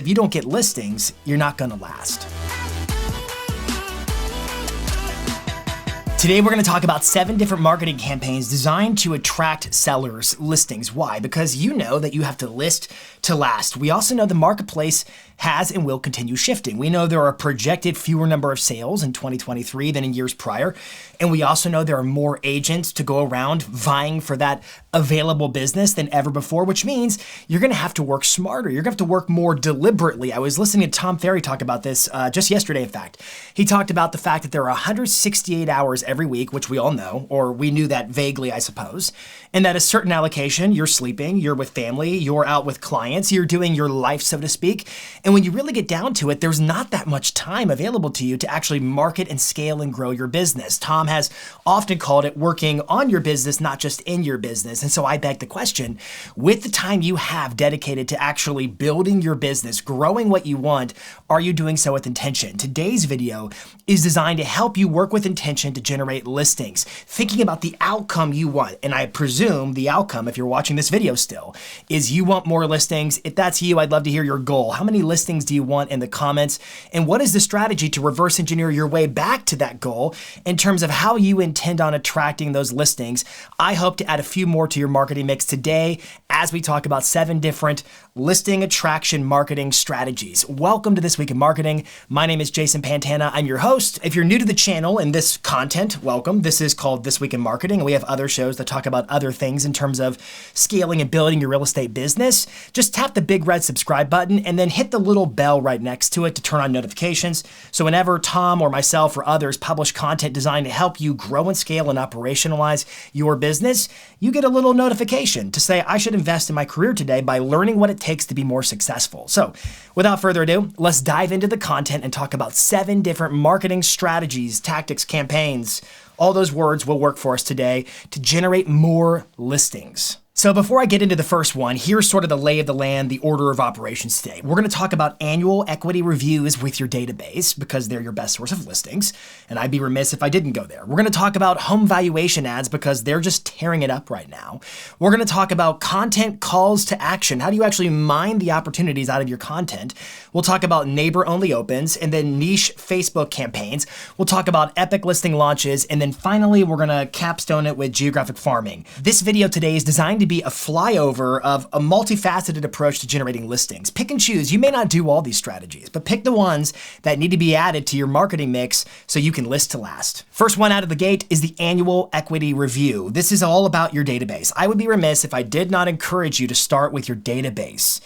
if you don't get listings, you're not gonna last. Today, we're gonna talk about 7 different marketing campaigns designed to attract sellers' listings. Why? Because you know that you have to list to last. We also know the marketplace has and will continue shifting. We know there are projected fewer number of sales in 2023 than in years prior. And we also know there are more agents to go around vying for that available business than ever before, which means you're gonna have to work smarter. You're gonna have to work more deliberately. I was listening to Tom Ferry talk about this just yesterday, in fact. He talked about the fact that there are 168 hours every week, which we all know, or we knew that vaguely, I suppose, and that a certain allocation, you're sleeping, you're with family, you're out with clients, you're doing your life, so to speak. And when you really get down to it, there's not that much time available to you to actually market and scale and grow your business. Tom has often called it working on your business, not just in your business. And so I beg the question, with the time you have dedicated to actually building your business, growing what you want, are you doing so with intention? Today's video is designed to help you work with intention to generate listings, thinking about the outcome you want. And I presume the outcome, if you're watching this video still, is you want more listings. If that's you, I'd love to hear your goal. How many listings do you want in the comments? And what is the strategy to reverse engineer your way back to that goal in terms of how you intend on attracting those listings? I hope to add a few more to your marketing mix today as we talk about 7 different listing attraction marketing strategies. Welcome to This Week in Marketing. My name is Jason Pantana. I'm your host. If you're new to the channel and this content, welcome. This is called This Week in Marketing, and we have other shows that talk about other things in terms of scaling and building your real estate business. Just tap the big red subscribe button and then hit the little bell right next to it to turn on notifications. So whenever Tom or myself or others publish content designed to help you grow and scale and operationalize your business, you get a little notification to say, I should invest in my career today by learning what it takes to be more successful. So without further ado, let's dive into the content and talk about 7 different marketing strategies, tactics, campaigns. All those words will work for us today to generate more listings. So before I get into the first one, here's sort of the lay of the land, the order of operations today. We're gonna talk about annual equity reviews with your database because they're your best source of listings, and I'd be remiss if I didn't go there. We're gonna talk about home valuation ads because they're just tearing it up right now. We're gonna talk about content calls to action. How do you actually mine the opportunities out of your content? We'll talk about neighbor-only opens and then niche Facebook campaigns. We'll talk about epic listing launches, and then finally, we're gonna capstone it with geographic farming. This video today is designed to be a flyover of a multifaceted approach to generating listings. Pick and choose. You may not do all these strategies, but pick the ones that need to be added to your marketing mix so you can list to last. First one out of the gate is the annual equity review. This is all about your database. I would be remiss if I did not encourage you to start with your database.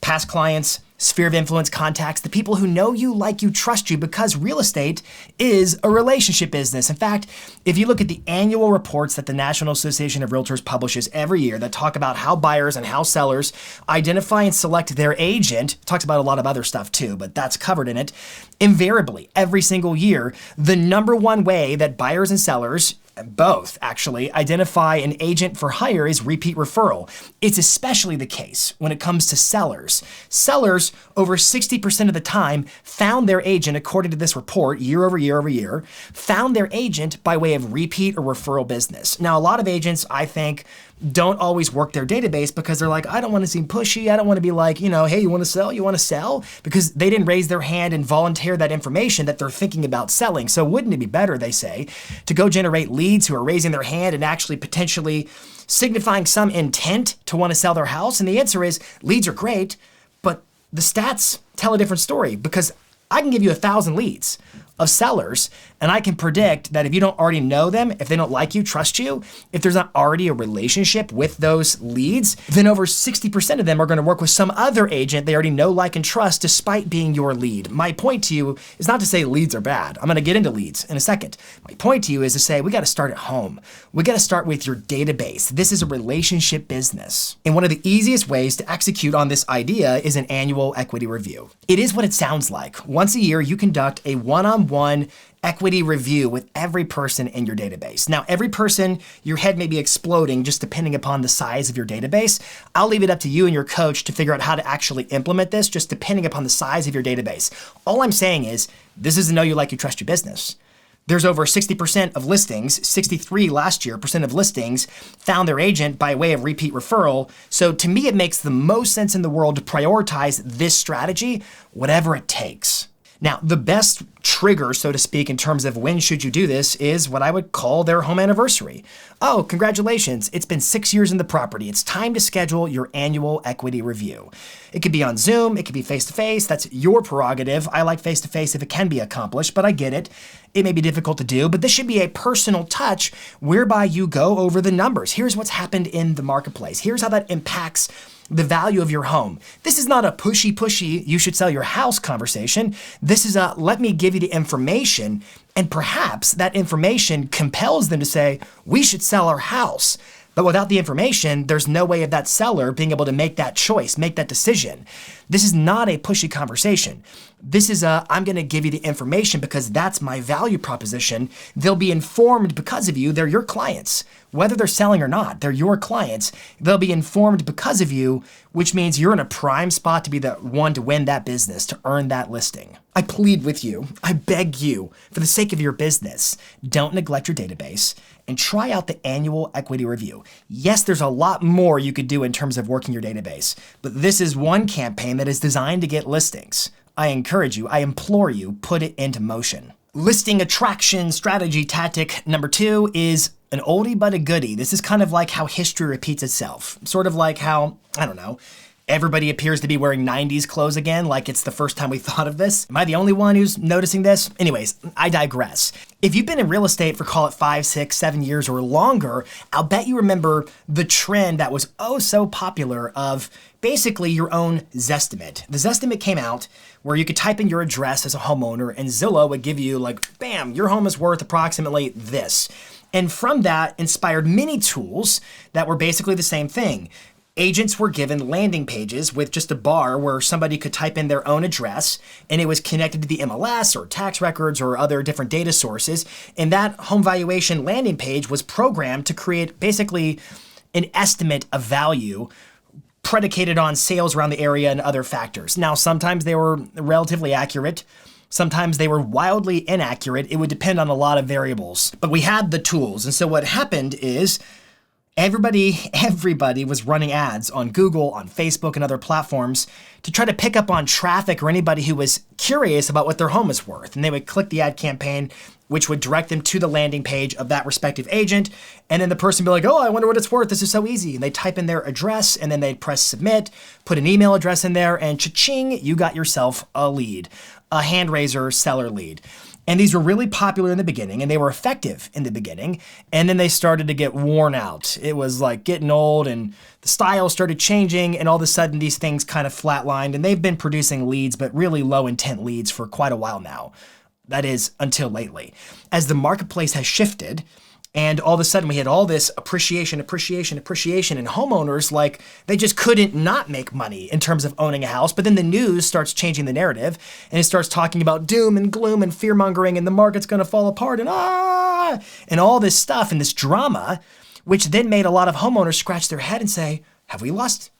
Past clients, sphere of influence contacts, the people who know you, like you, trust you, because real estate is a relationship business. In fact, if you look at the annual reports that the National Association of Realtors publishes every year that talk about how buyers and how sellers identify and select their agent, it talks about a lot of other stuff too, but that's covered in it. Invariably, every single year, the number one way that buyers and sellers both actually identify an agent for hire is repeat referral. It's especially the case when it comes to sellers. Sellers, over 60% of the time, found their agent, according to this report, year over year over year, found their agent by way of repeat or referral business. Now, a lot of agents, I think, don't always work their database because they're like, I don't want to seem pushy. I don't want to be like, hey, you want to sell? You want to sell? Because they didn't raise their hand and volunteer that information that they're thinking about selling. So wouldn't it be better, they say, to go generate leads who are raising their hand and actually potentially signifying some intent to want to sell their house? And the answer is leads are great, but the stats tell a different story because I can give you 1,000 leads of sellers, and I can predict that if you don't already know them, if they don't like you, trust you, if there's not already a relationship with those leads, then over 60% of them are going to work with some other agent they already know, like, and trust despite being your lead. My point to you is not to say leads are bad. I'm going to get into leads in a second. My point to you is to say we got to start at home. We got to start with your database. This is a relationship business. And one of the easiest ways to execute on this idea is an annual equity review. It is what it sounds like. Once a year, you conduct a one-on-one equity review with every person in your database. Now, every person, your head may be exploding just depending upon the size of your database. I'll leave it up to you and your coach to figure out how to actually implement this just depending upon the size of your database. All I'm saying is, this is a know you, like you, trust your business. There's over 60% of listings, 63 last year, percent of listings found their agent by way of repeat referral. So to me, it makes the most sense in the world to prioritize this strategy, whatever it takes. Now, the best trigger, so to speak, in terms of when should you do this is what I would call their home anniversary. Oh, congratulations, it's been 6 years in the property. It's time to schedule your annual equity review. It could be on Zoom, it could be face-to-face, that's your prerogative. I like face-to-face if it can be accomplished, but I get it. It may be difficult to do, but this should be a personal touch whereby you go over the numbers. Here's what's happened in the marketplace. Here's how that impacts the value of your home. This is not a pushy, you should sell your house conversation. This is a, let me give you the information, and perhaps that information compels them to say, we should sell our house. But without the information, there's no way of that seller being able to make that choice, make that decision. This is not a pushy conversation. This is a, I'm gonna give you the information because that's my value proposition. They'll be informed because of you. They're your clients. Whether they're selling or not, they're your clients. They'll be informed because of you, which means you're in a prime spot to be the one to win that business, to earn that listing. I plead with you, I beg you, for the sake of your business, don't neglect your database and try out the annual equity review. Yes, there's a lot more you could do in terms of working your database, but this is one campaign that is designed to get listings. I encourage you, I implore you, put it into motion. Listing attraction strategy tactic number 2 is an oldie but a goodie. This is kind of like how history repeats itself. Sort of like how, I don't know, everybody appears to be wearing 90s clothes again, like it's the first time we thought of this. Am I the only one who's noticing this? Anyways, I digress. If you've been in real estate for, call it 5, 6, 7 years or longer, I'll bet you remember the trend that was oh so popular of basically your own Zestimate. The Zestimate came out where you could type in your address as a homeowner and Zillow would give you like, bam, your home is worth approximately this. And from that inspired many tools that were basically the same thing. Agents were given landing pages with just a bar where somebody could type in their own address and it was connected to the MLS or tax records or other different data sources. And that home valuation landing page was programmed to create basically an estimate of value predicated on sales around the area and other factors. Now, sometimes they were relatively accurate. Sometimes they were wildly inaccurate. It would depend on a lot of variables. But we had the tools. And so what happened is everybody was running ads on Google, on Facebook, and other platforms to try to pick up on traffic or anybody who was curious about what their home is worth. And they would click the ad campaign, which would direct them to the landing page of that respective agent. And then the person would be like, oh, I wonder what it's worth. This is so easy. And they type in their address and then they'd press submit, put an email address in there, and cha-ching, you got yourself a lead, a hand raiser seller lead. And these were really popular in the beginning and they were effective in the beginning. And then they started to get worn out. It was like getting old and the style started changing and all of a sudden these things kind of flatlined and they've been producing leads, but really low intent leads for quite a while now. That is until lately. As the marketplace has shifted and all of a sudden we had all this appreciation, and homeowners, like they just couldn't not make money in terms of owning a house. But then the news starts changing the narrative and it starts talking about doom and gloom and fear mongering and the market's gonna fall apart and all this stuff and this drama, which then made a lot of homeowners scratch their head and say, have we lost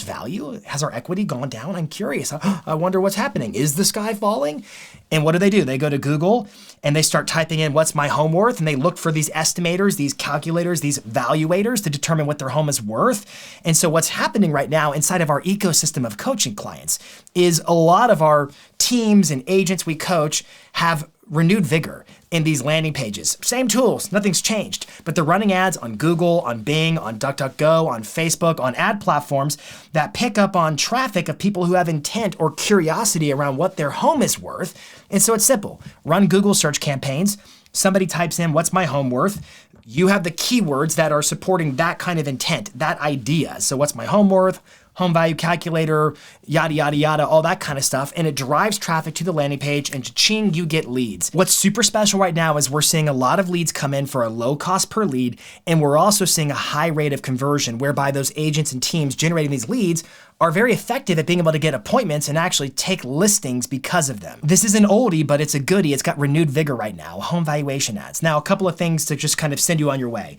value? Has our equity gone down? I'm curious. I wonder what's happening. Is the sky falling? And what do? They go to Google and they start typing in what's my home worth and they look for these estimators, these calculators, these valuators to determine what their home is worth. And so what's happening right now inside of our ecosystem of coaching clients is a lot of our teams and agents we coach have renewed vigor in these landing pages. Same tools, nothing's changed, but they're running ads on Google, on Bing, on DuckDuckGo, on Facebook, on ad platforms that pick up on traffic of people who have intent or curiosity around what their home is worth. And so it's simple. Run Google search campaigns. Somebody types in, what's my home worth? You have the keywords that are supporting that kind of intent, that idea. So what's my home worth? Home value calculator, yada, yada, yada, all that kind of stuff. And it drives traffic to the landing page and cha-ching, you get leads. What's super special right now is we're seeing a lot of leads come in for a low cost per lead. And we're also seeing a high rate of conversion whereby those agents and teams generating these leads are very effective at being able to get appointments and actually take listings because of them. This is an oldie, but it's a goodie. It's got renewed vigor right now, home valuation ads. Now, a couple of things to just kind of send you on your way.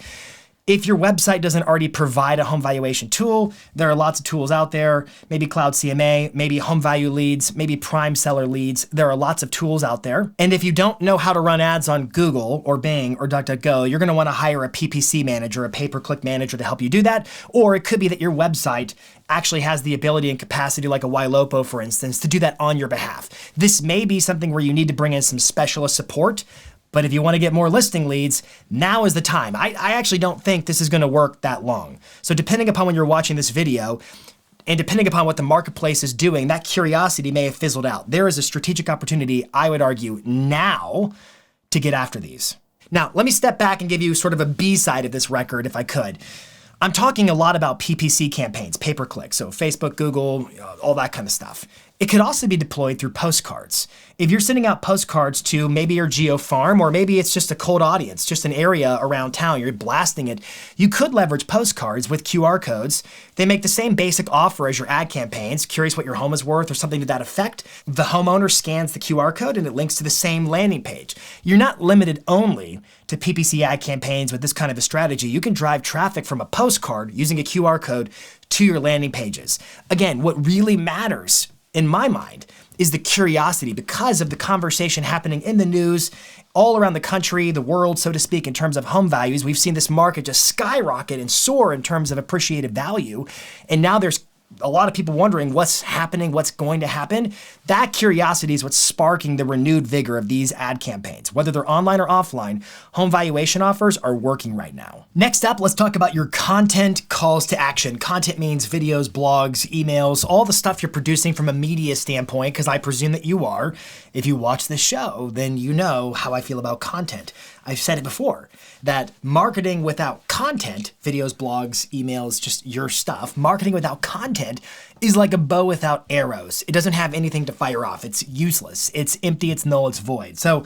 If your website doesn't already provide a home valuation tool, there are lots of tools out there, maybe Cloud CMA, maybe Home Value Leads, maybe Prime Seller Leads. There are lots of tools out there. And if you don't know how to run ads on Google or Bing or DuckDuckGo, you're going to want to hire a PPC manager, a pay-per-click manager to help you do that. Or it could be that your website actually has the ability and capacity, like a Ylopo, for instance, to do that on your behalf. This may be something where you need to bring in some specialist support. But if you want to get more listing leads, now is the time. I actually don't think this is going to work that long. So depending upon when you're watching this video, and depending upon what the marketplace is doing, that curiosity may have fizzled out. There is a strategic opportunity, I would argue, now to get after these. Now, let me step back and give you sort of a B side of this record, if I could. I'm talking a lot about PPC campaigns, pay-per-click, so Facebook, Google, all that kind of stuff. It could also be deployed through postcards. If you're sending out postcards to maybe your geo farm, or maybe it's just a cold audience, just an area around town, you're blasting it, you could leverage postcards with QR codes. They make the same basic offer as your ad campaigns, curious what your home is worth or something to that effect. The homeowner scans the QR code and it links to the same landing page. You're not limited only to PPC ad campaigns with this kind of a strategy. You can drive traffic from a postcard using a QR code to your landing pages. Again, what really matters in my mind is the curiosity because of the conversation happening in the news all around the country, the world, so to speak, in terms of home values. We've seen this market just skyrocket and soar in terms of appreciated value. And now there's a lot of people wondering what's happening, what's going to happen. That curiosity is what's sparking the renewed vigor of these ad campaigns. Whether they're online or offline, home valuation offers are working right now. Next up, let's talk about your content calls to action. Content means videos, blogs, emails, all the stuff you're producing from a media standpoint, because I presume that you are. If you watch this show, then you know how I feel about content. I've said it before, that marketing without content, videos, blogs, emails, just your stuff, marketing without content is like a bow without arrows. It doesn't have anything to fire off. It's useless. It's empty, it's null, it's void. So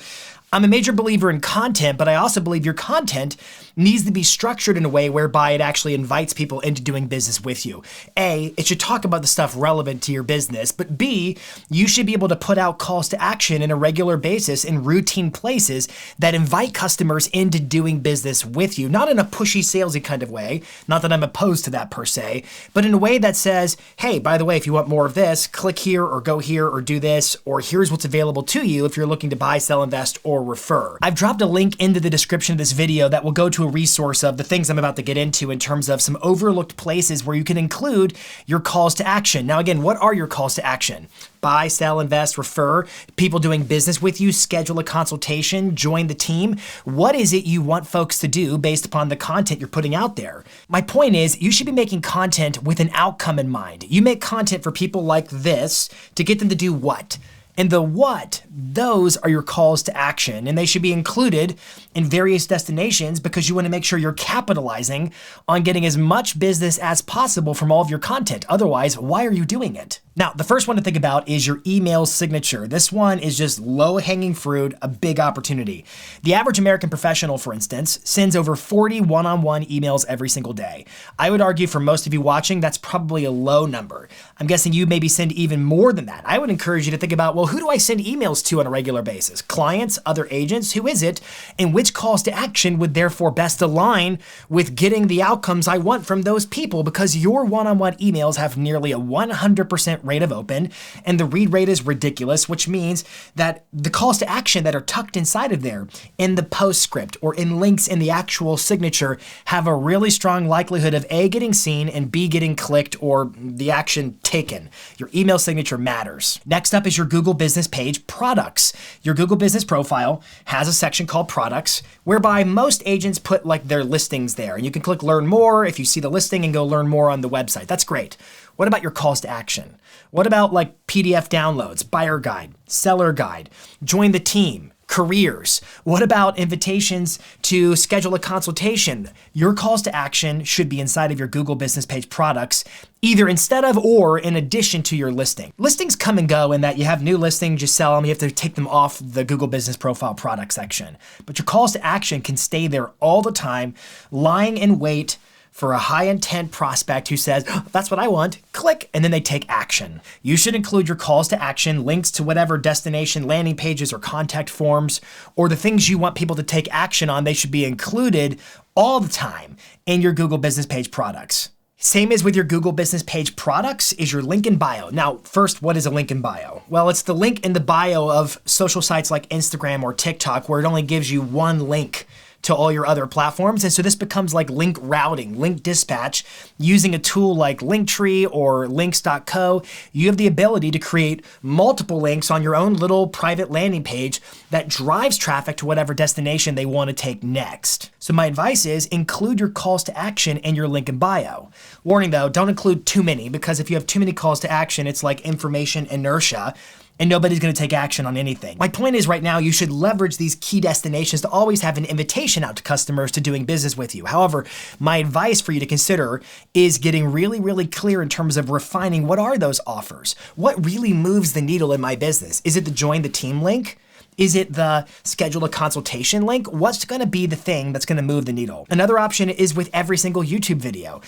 I'm a major believer in content, but I also believe your content needs to be structured in a way whereby it actually invites people into doing business with you. A, it should talk about the stuff relevant to your business, but B, you should be able to put out calls to action in a regular basis in routine places that invite customers into doing business with you, not in a pushy, salesy kind of way, not that I'm opposed to that per se, but in a way that says, hey, by the way, if you want more of this, click here or go here or do this, or here's what's available to you if you're looking to buy, sell, invest, or refer. I've dropped a link into the description of this video that will go to a resource of the things I'm about to get into in terms of some overlooked places where you can include your calls to action. Now again, what are your calls to action? Buy, sell, invest, refer, people doing business with you, schedule a consultation, join the team. What is it you want folks to do based upon the content you're putting out there? My point is, you should be making content with an outcome in mind. You make content for people like this to get them to do what? And the what, those are your calls to action, and they should be included in various destinations because you want to make sure you're capitalizing on getting as much business as possible from all of your content. Otherwise, why are you doing it? Now, the first one to think about is your email signature. This one is just low-hanging fruit, a big opportunity. The average American professional, for instance, sends over 40 one-on-one emails every single day. I would argue for most of you watching, that's probably a low number. I'm guessing you maybe send even more than that. I would encourage you to think about, well, who do I send emails to on a regular basis? Clients, other agents, who is it? And which calls to action would therefore best align with getting the outcomes I want from those people? Because your one-on-one emails have nearly a 100% rate of open, and the read rate is ridiculous, which means that the calls to action that are tucked inside of there in the postscript or in links in the actual signature have a really strong likelihood of A, getting seen, and B, getting clicked or the action taken. Your email signature matters. Next up is your Google business page, products. Your Google business profile has a section called products, whereby most agents put like their listings there. And you can click learn more if you see the listing and go learn more on the website. That's great. What about your calls to action? What about like PDF downloads, buyer guide, seller guide, join the team, careers? What about invitations to schedule a consultation? Your calls to action should be inside of your Google business page products, either instead of or in addition to your listing. Listings come and go in that you have new listings, you sell them, you have to take them off the Google business profile product section. But your calls to action can stay there all the time, lying in wait for a high intent prospect who says, oh, that's what I want, click, and then they take action. You should include your calls to action, links to whatever destination landing pages or contact forms, or the things you want people to take action on. They should be included all the time in your Google business page products. Same as with your Google business page products is your link in bio. Now, first, what is a link in bio? Well, it's the link in the bio of social sites like Instagram or TikTok where it only gives you one link to all your other platforms. And so this becomes like link routing, link dispatch. Using a tool like Linktree or links.co, you have the ability to create multiple links on your own little private landing page that drives traffic to whatever destination they want to take next. So my advice is include your calls to action in your link in bio. Warning though, don't include too many, because if you have too many calls to action, it's like information inertia, and nobody's going to take action on anything. My point is right now, you should leverage these key destinations to always have an invitation out to customers to doing business with you. However, my advice for you to consider is getting really, really clear in terms of refining what are those offers? What really moves the needle in my business? Is it the join the team link? Is it the schedule a consultation link? What's going to be the thing that's going to move the needle? Another option is with every single YouTube video.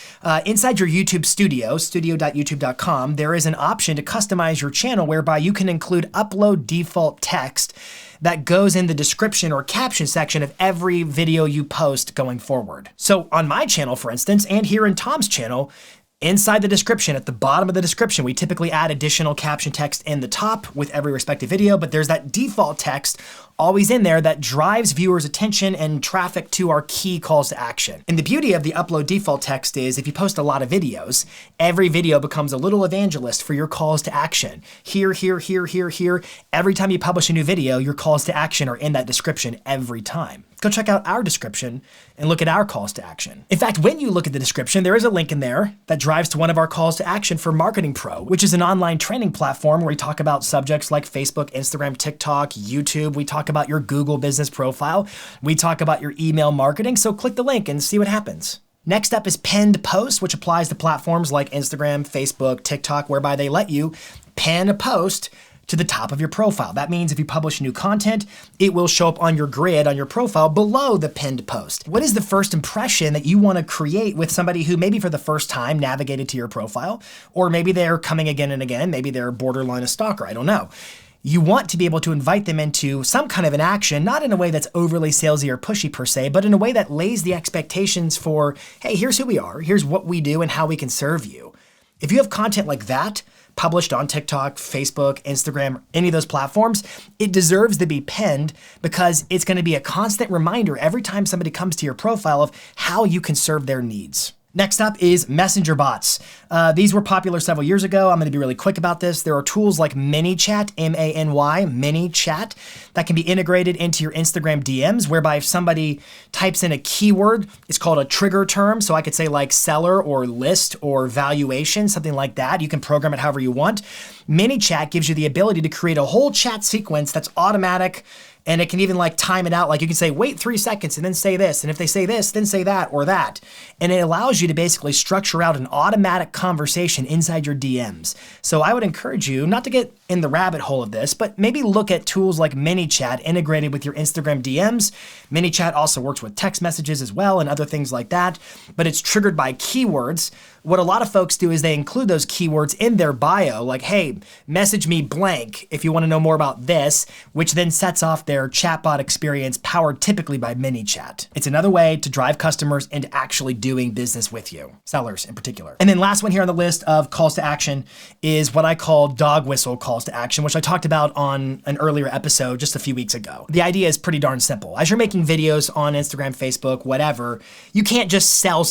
Inside your YouTube studio, studio.youtube.com, there is an option to customize your channel whereby you can include upload default text that goes in the description or caption section of every video you post going forward. So on my channel, for instance, and here in Tom's channel, inside the description, at the bottom of the description, we typically add additional caption text in the top with every respective video, but there's that default text always in there that drives viewers' attention and traffic to our key calls to action. And the beauty of the upload default text is if you post a lot of videos, every video becomes a little evangelist for your calls to action. Here, here, here, here, here. Every time you publish a new video, your calls to action are in that description every time. Go check out our description and look at our calls to action. In fact, when you look at the description, there is a link in there that drives to one of our calls to action for Marketing Pro, which is an online training platform where we talk about subjects like Facebook, Instagram, TikTok, YouTube. We talk about your Google business profile. We talk about your email marketing. So click the link and see what happens. Next up is pinned posts, which applies to platforms like Instagram, Facebook, TikTok, whereby they let you pin a post to the top of your profile. That means if you publish new content, it will show up on your grid on your profile below the pinned post. What is the first impression that you want to create with somebody who maybe for the first time navigated to your profile, or maybe they're coming again and again, maybe they're borderline a stalker, I don't know. You want to be able to invite them into some kind of an action, not in a way that's overly salesy or pushy per se, but in a way that lays the expectations for, hey, here's who we are, here's what we do, and how we can serve you. If you have content like that, published on TikTok, Facebook, Instagram, any of those platforms, it deserves to be pinned because it's going to be a constant reminder every time somebody comes to your profile of how you can serve their needs. Next up is messenger bots. These were popular several years ago. I'm going to be really quick about this. There are tools like ManyChat, M-A-N-Y, ManyChat, that can be integrated into your Instagram DMs, whereby if somebody types in a keyword, it's called a trigger term. So I could say like seller or list or valuation, something like that. You can program it however you want. ManyChat gives you the ability to create a whole chat sequence that's automatic, and it can even like time it out. Like you can say, wait 3 seconds and then say this. And if they say this, then say that or that. And it allows you to basically structure out an automatic conversation inside your DMs. So I would encourage you not to get in the rabbit hole of this, but maybe look at tools like ManyChat integrated with your Instagram DMs. ManyChat also works with text messages as well and other things like that, but it's triggered by keywords. What a lot of folks do is they include those keywords in their bio, like, hey, message me blank if you want to know more about this, which then sets off their chatbot experience powered typically by ManyChat. It's another way to drive customers into actually doing business with you, sellers in particular. And then last one here on the list of calls to action is what I call dog whistle calls to action, which I talked about on an earlier episode just a few weeks ago. The idea is pretty darn simple. As you're making videos on Instagram, Facebook, whatever, you can't just sell.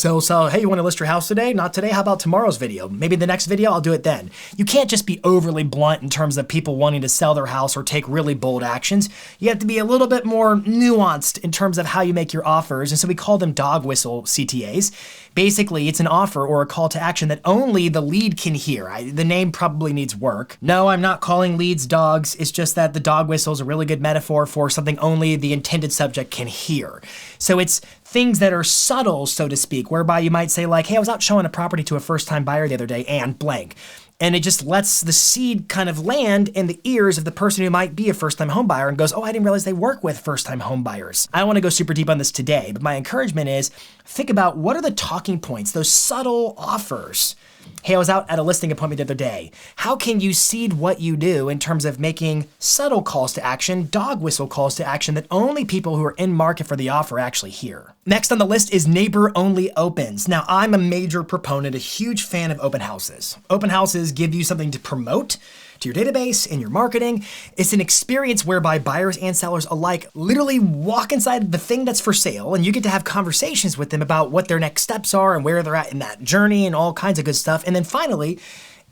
Hey, you want to list your house today? Not today. How about tomorrow's video? Maybe the next video, I'll do it then. You can't just be overly blunt in terms of people wanting to sell their house or take really bold actions. You have to be a little bit more nuanced in terms of how you make your offers. And so we call them dog whistle CTAs. Basically, it's an offer or a call to action that only the lead can hear. The name probably needs work. No, I'm not calling leads dogs. It's just that the dog whistle is a really good metaphor for something only the intended subject can hear. So it's things that are subtle, so to speak, whereby you might say like, hey, I was out showing a property to a first-time buyer the other day and blank. And it just lets the seed kind of land in the ears of the person who might be a first-time home buyer and goes, oh, I didn't realize they work with first-time home buyers. I don't want to go super deep on this today, but my encouragement is think about what are the talking points, those subtle offers Hey, I was out at a listing appointment the other day. How can you seed what you do in terms of making subtle calls to action, dog whistle calls to action that only people who are in market for the offer actually hear? Next on the list is neighbor-only opens. Now, I'm a major proponent, a huge fan of open houses. Open houses give you something to promote to your database, in your marketing. It's an experience whereby buyers and sellers alike literally walk inside the thing that's for sale, and you get to have conversations with them about what their next steps are and where they're at in that journey and all kinds of good stuff. And then finally,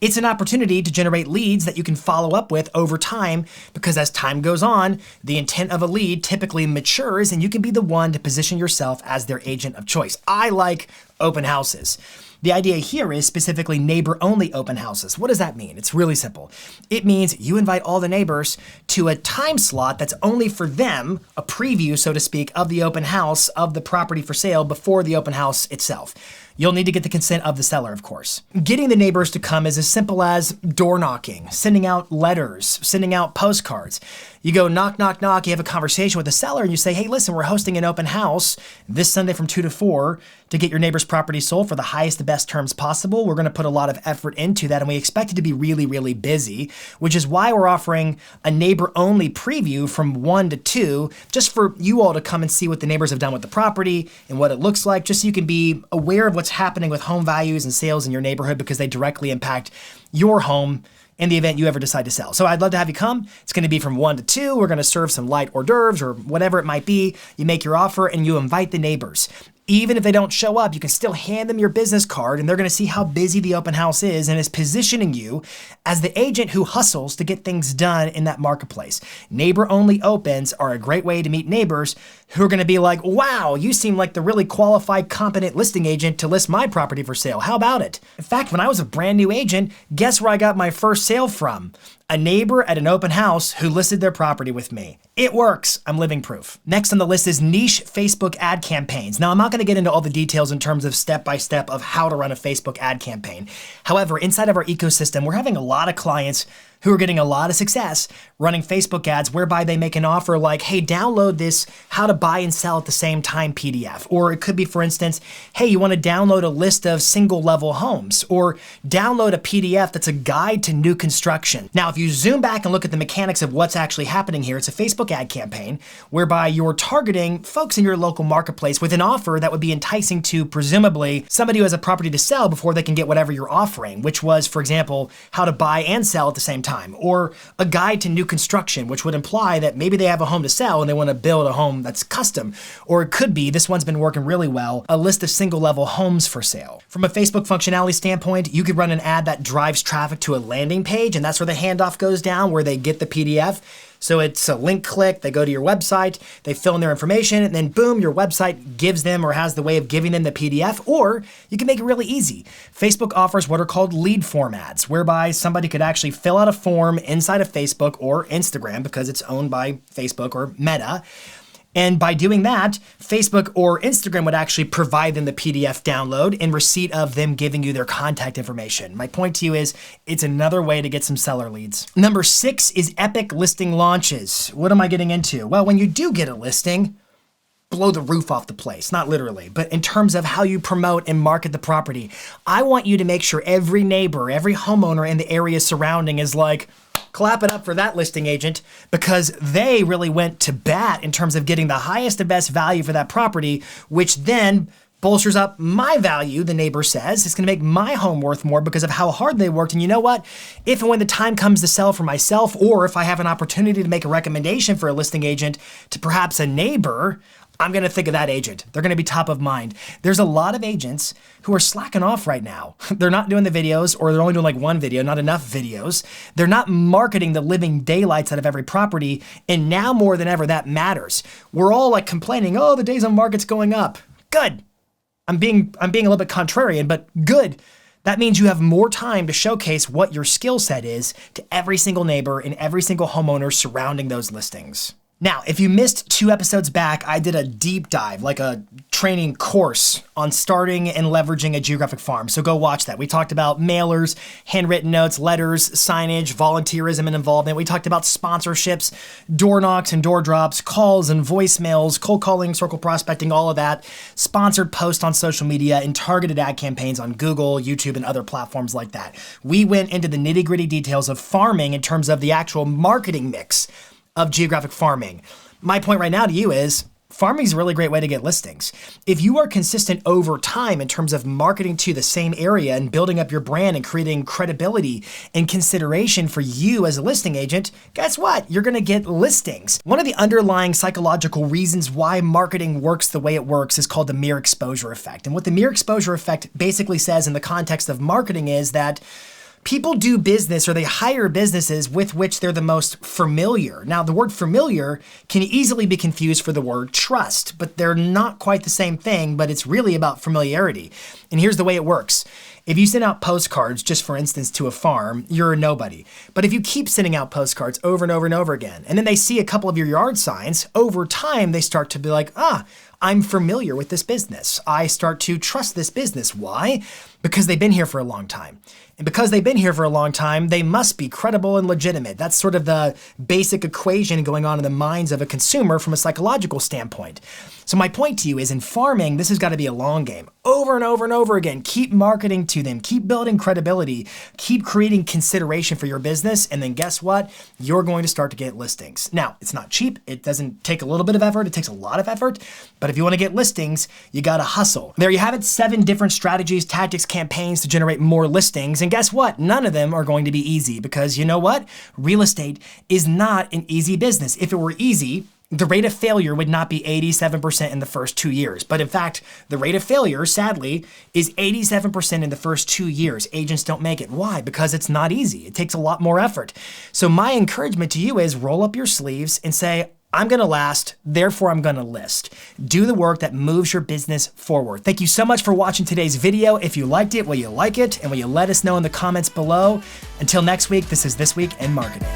it's an opportunity to generate leads that you can follow up with over time, because as time goes on, the intent of a lead typically matures and you can be the one to position yourself as their agent of choice. I like open houses. The idea here is specifically neighbor-only open houses. What does that mean? It's really simple. It means you invite all the neighbors to a time slot that's only for them, a preview, so to speak, of the open house, of the property for sale before the open house itself. You'll need to get the consent of the seller, of course. Getting the neighbors to come is as simple as door knocking, sending out letters, sending out postcards. You go knock, knock, knock, you have a conversation with the seller and you say, hey, listen, we're hosting an open house this Sunday from 2 to 4 to get your neighbor's property sold for the highest, the best terms possible. We're gonna put a lot of effort into that and we expect it to be really, really busy, which is why we're offering a neighbor-only preview from 1 to 2, just for you all to come and see what the neighbors have done with the property and what it looks like, just so you can be aware of what's happening with home values and sales in your neighborhood, because they directly impact your home in the event you ever decide to sell. So I'd love to have you come. It's gonna be from 1 to 2. We're gonna serve some light hors d'oeuvres or whatever it might be. You make your offer and you invite the neighbors. Even if they don't show up, you can still hand them your business card and they're gonna see how busy the open house is, and it's positioning you as the agent who hustles to get things done in that marketplace. Neighbor-only opens are a great way to meet neighbors who are gonna be like, wow, you seem like the really qualified, competent listing agent to list my property for sale. How about it? In fact, when I was a brand new agent, guess where I got my first sale from? A neighbor at an open house who listed their property with me. It works. I'm living proof. Next on the list is niche Facebook ad campaigns. Now, I'm not gonna get into all the details in terms of step-by-step of how to run a Facebook ad campaign. However, inside of our ecosystem, we're having a lot of clients who are getting a lot of success running Facebook ads whereby they make an offer like, hey, download this how to buy and sell at the same time PDF. Or it could be, for instance, hey, you want to download a list of single level homes, or download a PDF that's a guide to new construction. Now, if you zoom back and look at the mechanics of what's actually happening here, it's a Facebook ad campaign whereby you're targeting folks in your local marketplace with an offer that would be enticing to presumably somebody who has a property to sell before they can get whatever you're offering, which was, for example, how to buy and sell at the same time. Or a guide to new construction, which would imply that maybe they have a home to sell and they want to build a home that's custom. Or it could be, this one's been working really well, a list of single level homes for sale. From a Facebook functionality standpoint, you could run an ad that drives traffic to a landing page, and that's where the handoff goes down, where they get the PDF. So it's a link click, they go to your website, they fill in their information, and then boom, your website gives them or has the way of giving them the PDF. Or you can make it really easy. Facebook offers what are called lead form ads, whereby somebody could actually fill out a form inside of Facebook or Instagram, because it's owned by Facebook or Meta. And by doing that, Facebook or Instagram would actually provide them the PDF download in receipt of them giving you their contact information. My point to you is, it's another way to get some seller leads. Number 6 is epic listing launches. What am I getting into? Well, when you do get a listing, blow the roof off the place, not literally, but in terms of how you promote and market the property. I want you to make sure every neighbor, every homeowner in the area surrounding is like, clap it up for that listing agent, because they really went to bat in terms of getting the highest and best value for that property, which then bolsters up my value, the neighbor says. It's gonna make my home worth more because of how hard they worked. And you know what? If and when the time comes to sell for myself, or if I have an opportunity to make a recommendation for a listing agent to perhaps a neighbor, I'm gonna think of that agent. They're gonna be top of mind. There's a lot of agents who are slacking off right now. They're not doing the videos, or they're only doing like one video, not enough videos. They're not marketing the living daylights out of every property, and now more than ever, that matters. We're all like complaining, oh, the days on market's going up. Good. I'm being a little bit contrarian, but good. That means you have more time to showcase what your skill set is to every single neighbor and every single homeowner surrounding those listings. Now, if you missed 2 episodes back, I did a deep dive, like a training course on starting and leveraging a geographic farm. So go watch that. We talked about mailers, handwritten notes, letters, signage, volunteerism and involvement. We talked about sponsorships, door knocks and door drops, calls and voicemails, cold calling, circle prospecting, all of that, sponsored posts on social media, and targeted ad campaigns on Google, YouTube, and other platforms like that. We went into the nitty-gritty details of farming in terms of the actual marketing mix of geographic farming. My point right now to you is farming is a really great way to get listings. If you are consistent over time in terms of marketing to the same area and building up your brand and creating credibility and consideration for you as a listing agent, guess what? You're gonna get listings. One of the underlying psychological reasons why marketing works the way it works is called the mere exposure effect. And what the mere exposure effect basically says in the context of marketing is that people do business, or they hire businesses with which they're the most familiar. Now, the word familiar can easily be confused for the word trust, but they're not quite the same thing, but it's really about familiarity. And here's the way it works. If you send out postcards, just for instance, to a farm, you're a nobody. But if you keep sending out postcards over and over and over again, and then they see a couple of your yard signs, over time, they start to be like, I'm familiar with this business. I start to trust this business. Why? Because they've been here for a long time. And because they've been here for a long time, they must be credible and legitimate. That's sort of the basic equation going on in the minds of a consumer from a psychological standpoint. So my point to you is, in farming, this has got to be a long game. Over and over and over again, keep marketing to them, keep building credibility, keep creating consideration for your business, and then guess what? You're going to start to get listings. Now, it's not cheap. It doesn't take a little bit of effort. It takes a lot of effort. But if you want to get listings, you got to hustle. There you have it, 7 different strategies, tactics, campaigns to generate more listings. And guess what? None of them are going to be easy, because you know what? Real estate is not an easy business. If it were easy, the rate of failure would not be 87% in the first 2 years. But in fact, the rate of failure, sadly, is 87% in the first 2 years. Agents don't make it. Why? Because it's not easy. It takes a lot more effort. So my encouragement to you is roll up your sleeves and say, I'm gonna last, therefore I'm gonna list. Do the work that moves your business forward. Thank you so much for watching today's video. If you liked it, will you like it? And will you let us know in the comments below? Until next week, this is This Week in Marketing.